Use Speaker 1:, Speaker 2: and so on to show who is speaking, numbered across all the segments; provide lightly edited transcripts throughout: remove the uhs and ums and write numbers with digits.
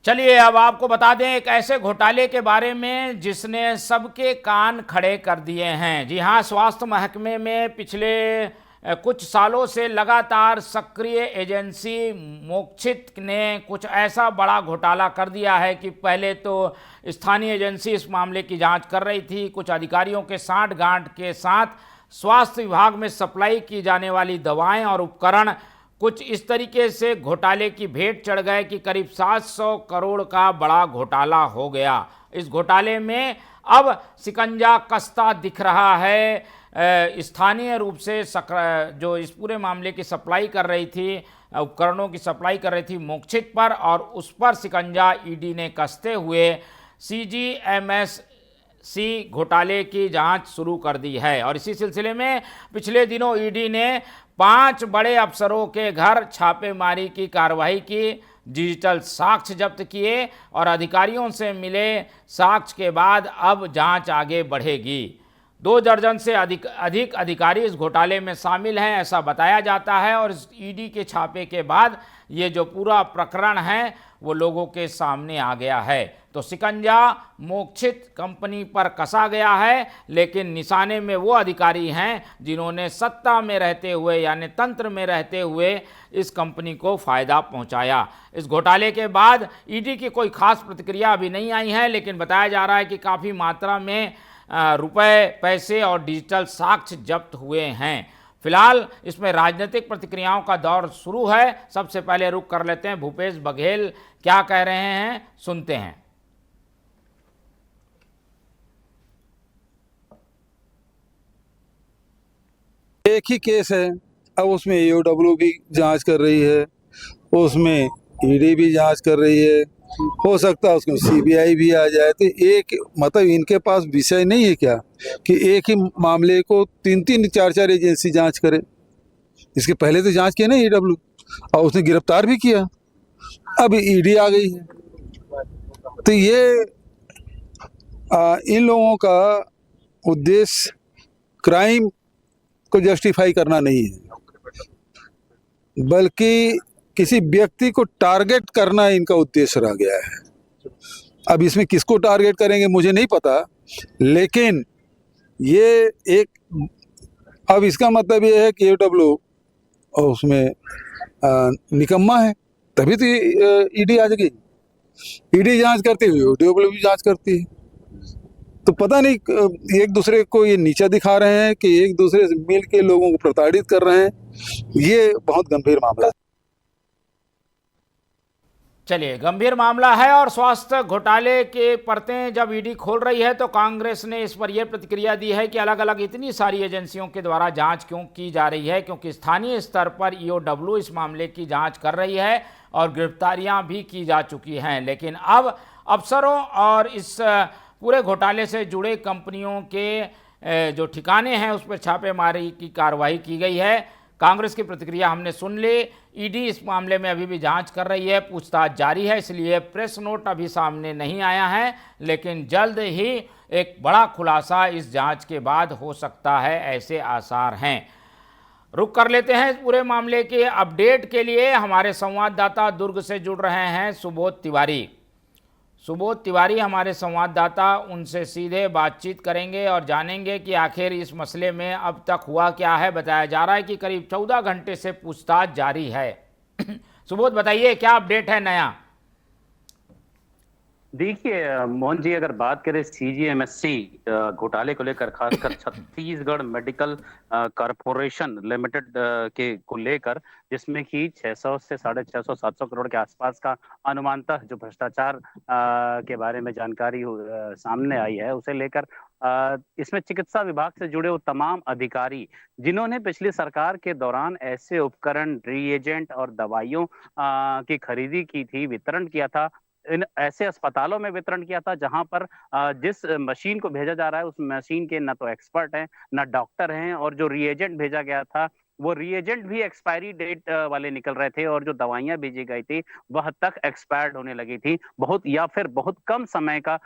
Speaker 1: चलिए अब आपको बता दें एक ऐसे घोटाले के बारे में जिसने सबके कान खड़े कर दिए हैं। जी हाँ, स्वास्थ्य महकमे में पिछले कुछ सालों से लगातार सक्रिय एजेंसी मोक्षित ने कुछ ऐसा बड़ा घोटाला कर दिया है कि पहले तो स्थानीय एजेंसी इस मामले की जांच कर रही थी। कुछ अधिकारियों के सांठ-गांठ के साथ स्वास्थ्य विभाग में सप्लाई की जाने वाली दवाएं और उपकरण कुछ इस तरीके से घोटाले की भेंट चढ़ गए कि करीब 700 करोड़ का बड़ा घोटाला हो गया। इस घोटाले में अब शिकंजा कसता दिख रहा है। स्थानीय रूप से जो इस पूरे मामले की सप्लाई कर रही थी, उपकरणों की सप्लाई कर रही थी मोक्षित पर, और उस पर शिकंजा ईडी ने कसते हुए सीजीएमएससी घोटाले की जांच शुरू कर दी है। और इसी सिलसिले में पिछले दिनों ईडी ने 5 बड़े अफसरों के घर छापेमारी की कार्रवाई की, डिजिटल साक्ष्य जब्त किए और अधिकारियों से मिले साक्ष्य के बाद अब जांच आगे बढ़ेगी। 2 दर्जन से अधिक अधिकारी इस घोटाले में शामिल हैं, ऐसा बताया जाता है। और इस ईडी के छापे के बाद ये जो पूरा प्रकरण है वो लोगों के सामने आ गया है। तो शिकंजा मोक्षित कंपनी पर कसा गया है, लेकिन निशाने में वो अधिकारी हैं जिन्होंने सत्ता में रहते हुए यानी तंत्र में रहते हुए इस कंपनी को फायदा पहुंचाया। इस घोटाले के बाद ईडी की कोई खास प्रतिक्रिया अभी नहीं आई है, लेकिन बताया जा रहा है कि काफ़ी मात्रा में रुपए, पैसे और डिजिटल साक्ष्य जब्त हुए हैं। फिलहाल इसमें राजनीतिक प्रतिक्रियाओं का दौर शुरू है। सबसे पहले रुख कर लेते हैं भूपेश बघेल क्या कह रहे हैं, सुनते हैं।
Speaker 2: एक ही केस है, अब उसमें ईओडब्ल्यू भी जांच कर रही है, उसमें ईडी भी जांच कर रही है, हो सकता है उसमें सीबीआई भी आ जाए। तो एक मतलब इनके पास विषय नहीं है क्या कि एक ही मामले को 3-3 4-4 एजेंसी जांच करे। इसके पहले तो जांच किया ना ईडब्ल्यू, और उसने गिरफ्तार भी किया, अब ईडी आ गई है। तो ये इन लोगों का उद्देश्य क्राइम को जस्टिफाई करना नहीं है, बल्कि किसी व्यक्ति को टारगेट करना इनका उद्देश्य रह गया है। अब इसमें किसको टारगेट करेंगे मुझे नहीं पता, लेकिन ये एक अब इसका मतलब ये है कि ईओडब्ल्यू और उसमें निकम्मा है, तभी तो ईडी आ जाएगी। ईडी जांच करती है, ईओडब्ल्यू भी जांच करती है। तो पता नहीं एक दूसरे को ये नीचा दिखा रहे हैं कि एक दूसरे से मिल के लोगों को प्रताड़ित कर रहे हैं। ये बहुत गंभीर मामला है।
Speaker 1: चलिए, गंभीर मामला है और स्वास्थ्य घोटाले के परतें जब ईडी खोल रही है तो कांग्रेस ने इस पर यह प्रतिक्रिया दी है कि अलग अलग इतनी सारी एजेंसियों के द्वारा जांच क्यों की जा रही है, क्योंकि स्थानीय स्तर पर ईओडब्ल्यू इस मामले की जांच कर रही है और गिरफ्तारियां भी की जा चुकी हैं। लेकिन अब अफसरों और इस पूरे घोटाले से जुड़े कंपनियों के जो ठिकाने हैं उस पर छापेमारी की कार्रवाई की गई है। कांग्रेस की प्रतिक्रिया हमने सुन ली। ईडी इस मामले में अभी भी जांच कर रही है, पूछताछ जारी है, इसलिए प्रेस नोट अभी सामने नहीं आया है, लेकिन जल्द ही एक बड़ा खुलासा इस जांच के बाद हो सकता है, ऐसे आसार हैं। रुक कर लेते हैं इस पूरे मामले के अपडेट के लिए हमारे संवाददाता दुर्ग से जुड़ रहे हैं सुबोध तिवारी। सुबोध तिवारी हमारे संवाददाता, उनसे सीधे बातचीत करेंगे और जानेंगे कि आखिर इस मसले में अब तक हुआ क्या है। बताया जा रहा है कि करीब 14 घंटे से पूछताछ जारी है। सुबोध बताइए क्या अपडेट है नया।
Speaker 3: देखिए मोहन जी, अगर बात करें सीजीएमएससी घोटाले को लेकर, खासकर छत्तीसगढ़ मेडिकल कॉरपोरेशन लिमिटेड के को लेकर, जिसमें कि 600 से 650 700 करोड़ के आसपास का अनुमानतः जो भ्रष्टाचार के बारे में जानकारी सामने आई है, उसे लेकर इसमें चिकित्सा विभाग से जुड़े वो तमाम अधिकारी जिन्होंने पिछली सरकार के दौरान ऐसे उपकरण, रिएजेंट और दवाइयों की खरीदी की थी, वितरण किया था, इन ऐसे अस्पतालों में वितरण किया था जहां पर जिस मशीन को भेजा जा रहा है उस मशीन के न तो एक्सपर्ट हैं न डॉक्टर हैं, और जो रिएजेंट भेजा गया था वो रिएजेंट भी एक्सपायरी डेट वाले निकल रहे थे, और जो दवाइयां भेजी गई थी वह तक एक्सपायर्ड होने लगी थी, बहुत या फिर बहुत कम समय का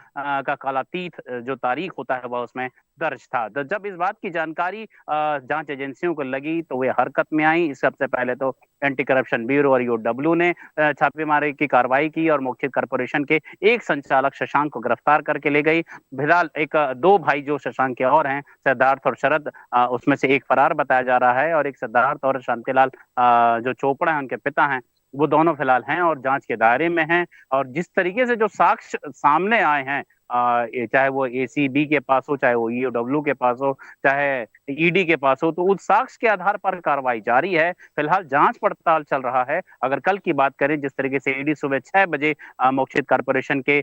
Speaker 3: कालातीत जो तारीख होता है वह उसमें दर्ज था। जब इस बात की जानकारी जांच एजेंसियों को लगी तो वे हरकत में आई। सबसे पहले तो एंटी करप्शन ब्यूरो और ईओडब्ल्यू ने छापेमारी की कार्रवाई की और मोक्षित कॉर्पोरेशन के एक संचालक शशांक को गिरफ्तार करके ले गई। फिलहाल दो भाई जो शशांक के और हैं, सिद्धार्थ और शरद, उसमें से एक फरार बताया जा रहा है और एक सिद्धार्थ और शांतिलाल जो चोपड़ा हैं उनके पिता हैं, वो दोनों फिलहाल हैं और जांच के दायरे में हैं। और जिस तरीके से जो साक्ष्य सामने आए हैं, चाहे वो एसीबी के पास हो, चाहे वो ईओडब्ल्यू के पास हो, चाहे ईडी के पास हो, तो उस साक्ष्य के आधार पर कार्रवाई जारी है। फिलहाल जांच पड़ताल चल रहा है। अगर कल की बात करें, जिस तरीके से ईडी सुबह 6 बजे मोक्षित कॉर्पोरेशन के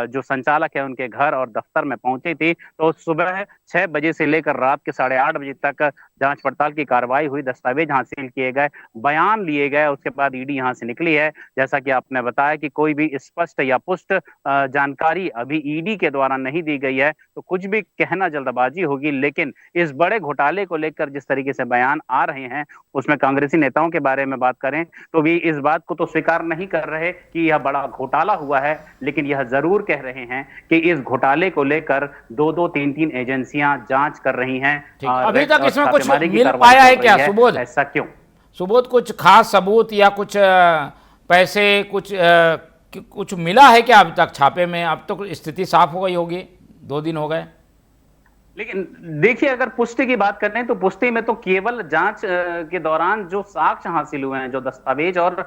Speaker 3: जो संचालक है उनके घर और दफ्तर में पहुंची थी, तो सुबह 6 बजे से लेकर रात के 8:30 बजे तक जांच पड़ताल की कार्रवाई हुई, दस्तावेज हासिल किए गए, बयान लिए गए, उसके बाद ईडी यहां से निकली है। जैसा कि आपने बताया कि कोई भी स्पष्ट या पुष्ट जानकारी अभी ईडी के द्वारा नहीं दी गई है, तो कुछ भी कहना जल्दबाजी होगी। लेकिन इस बड़े घोटाले को लेकर जिस तरीके से बयान आ रहे हैं, उसमें कांग्रेसी नेताओं के बारे में बात करें तो भी इस बात को तो स्वीकार नहीं कर रहे कि यह बड़ा घोटाला हुआ है, लेकिन यह जरूर कह रहे हैं कि इस घोटाले को लेकर 2-2, 3-3 एजेंसियां जांच कर रही हैं।
Speaker 1: अभी तक इसमें कुछ मिल पाया है क्या सुबोध?
Speaker 3: ऐसा क्यों
Speaker 1: सुबोध, कुछ खास सबूत या कुछ पैसे, कुछ मिला है क्या अभी तक छापे में? अब तो स्थिति साफ हो गई होगी, 2 दिन हो गए।
Speaker 3: लेकिन देखिए, अगर पुष्टि की बात करें तो पुष्टि में तो केवल जांच के दौरान जो साक्ष्य हासिल हुए हैं, जो दस्तावेज और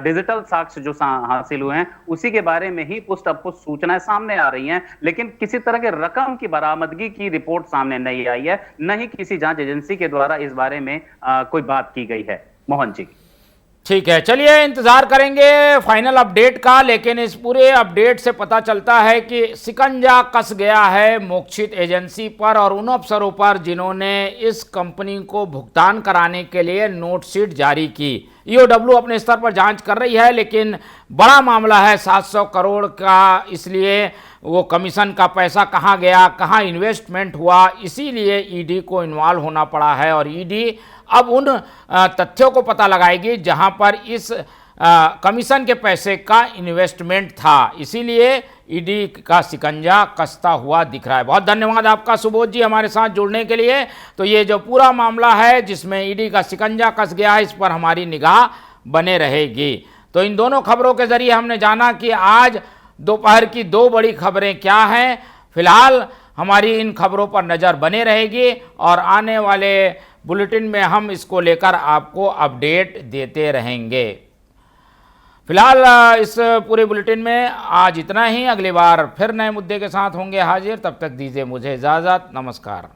Speaker 3: डिजिटल साक्ष्य जो हासिल हुए हैं, उसी के बारे में ही पुष्ट अपुष्ट सूचनाएं सामने आ रही हैं। लेकिन किसी तरह के रकम की बरामदगी की रिपोर्ट सामने नहीं आई है, न ही किसी जांच एजेंसी के द्वारा इस बारे में कोई बात की गई है। मोहन जी,
Speaker 1: ठीक है, चलिए इंतजार करेंगे फाइनल अपडेट का। लेकिन इस पूरे अपडेट से पता चलता है कि शिकंजा कस गया है मोक्षित एजेंसी पर और उन अफसरों पर जिन्होंने इस कंपनी को भुगतान कराने के लिए नोटशीट जारी की। ईओडब्ल्यू अपने स्तर पर जांच कर रही है, लेकिन बड़ा मामला है 700 करोड़ का, इसलिए वो कमीशन का पैसा कहाँ गया, कहाँ इन्वेस्टमेंट हुआ, इसीलिए ईडी को इन्वॉल्व होना पड़ा है। और ईडी अब उन तथ्यों को पता लगाएगी जहां पर इस कमीशन के पैसे का इन्वेस्टमेंट था, इसीलिए ईडी का शिकंजा कसता हुआ दिख रहा है। बहुत धन्यवाद आपका सुबोध जी हमारे साथ जुड़ने के लिए। तो ये जो पूरा मामला है जिसमें ईडी का शिकंजा कस गया है, इस पर हमारी निगाह बने रहेगी। तो इन दोनों खबरों के जरिए हमने जाना कि आज दोपहर की 2 बड़ी खबरें क्या हैं। फिलहाल हमारी इन खबरों पर नज़र बने रहेगी और आने वाले बुलेटिन में हम इसको लेकर आपको अपडेट देते रहेंगे। फिलहाल इस पूरे बुलेटिन में आज इतना ही। अगली बार फिर नए मुद्दे के साथ होंगे हाजिर। तब तक दीजिए मुझे इजाज़त। नमस्कार।